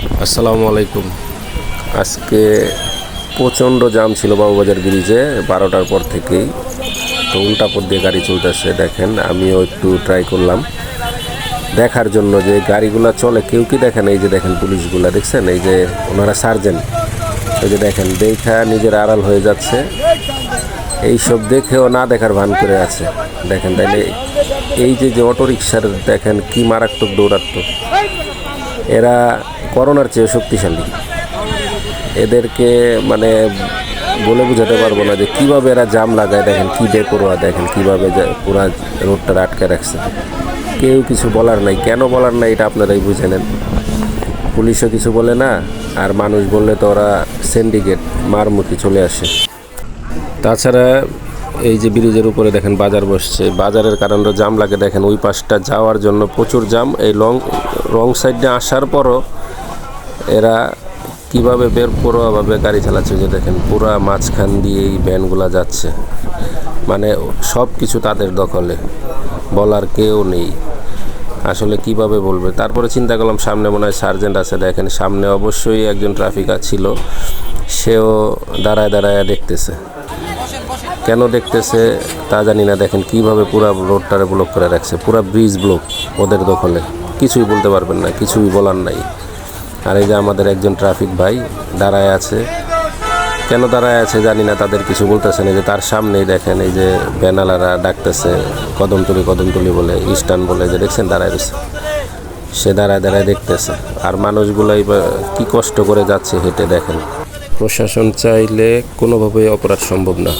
আসসালামু আলাইকুম। আজকে প্রচণ্ড জাম ছিল বাবুবাজার ব্রিজে 12টার পর থেকেই। তো উল্টা পথ দিয়ে গাড়ি চলতেছে। দেখেন, আমিও একটু ট্রাই করলাম দেখার জন্য যে গাড়িগুলো চলে। কেউ কি দেখেন? এই যে দেখেন পুলিশগুলা, দেখছেন? এই যে ওনারা সার্জেন্ট, এই যে দেখেন, দেখা নিজের আড়াল হয়ে যাচ্ছে। এইসব দেখেও না দেখার ভান করে আছে। দেখেন, তাইলে এই যে অটোরিকশার দেখেন কি মারাত্মক দৌড়াত্মক। এরা করোনার চেয়ে শক্তিশালী। এদেরকে মানে বলে বোঝাতে পারবো না যে কীভাবে এরা জাম লাগায়। দেখেন কী বেপরোয়া, দেখেন কীভাবে পুরা রোডটা আটকে রাখছে। কেউ কিছু বলার নাই। কেন বলার নাই এটা আপনারাই বুঝে নেন। পুলিশও কিছু বলে না, আর মানুষ বললে তো ওরা সিন্ডিকেট মারমুখী চলে আসে। তাছাড়া এই যে ব্রিজের উপরে দেখেন বাজার বসছে, বাজারের কারণে জাম লাগে। দেখেন ওই পাশটা যাওয়ার জন্য প্রচুর জাম। এই রং সাইডে আসার পরও এরা কীভাবে বেপরোয়াভাবে গাড়ি চালাচ্ছে। যে দেখেন পুরা মাঝখান দিয়ে এই ভ্যানগুলা যাচ্ছে, মানে সব কিছু তাদের দখলে, বলার কেউ নেই। আসলে কিভাবে বলবে। তারপরে চিন্তা করলাম সামনে মনে হয় সার্জেন্ট আছে। দেখেন সামনে অবশ্যই একজন ট্রাফিক ছিল, সেও দাঁড়ায় দাঁড়ায় দেখতেছে। কেন দেখতেছে তা জানি না। দেখেন কিভাবে পুরা রোডটারে ব্লক করে রাখছে, পুরা ব্রিজ ব্লক ওদের দখলে। কিছুই বলতে পারবেন না, কিছুই বলার নাই। আর এই যে আমাদের একজন ট্রাফিক ভাই দাঁড়ায় আছে। কেন দাঁড়ায় আছে জানি না, তাদের কিছু বলতেছে না। যে তার সামনেই দেখেন এই যে ব্যানালারা ডাকতেছে কদমতলি বলে, ইস্টার্ন বলে, যে দেখছেন দাঁড়ায় রয়েছে। সে দাঁড়ায় দাঁড়ায় দেখতেছে। আর মানুষগুলাই কি কষ্ট করে যাচ্ছে হেঁটে। দেখেন, প্রশাসন চাইলে কোনোভাবেই অপরাধ সম্ভব না।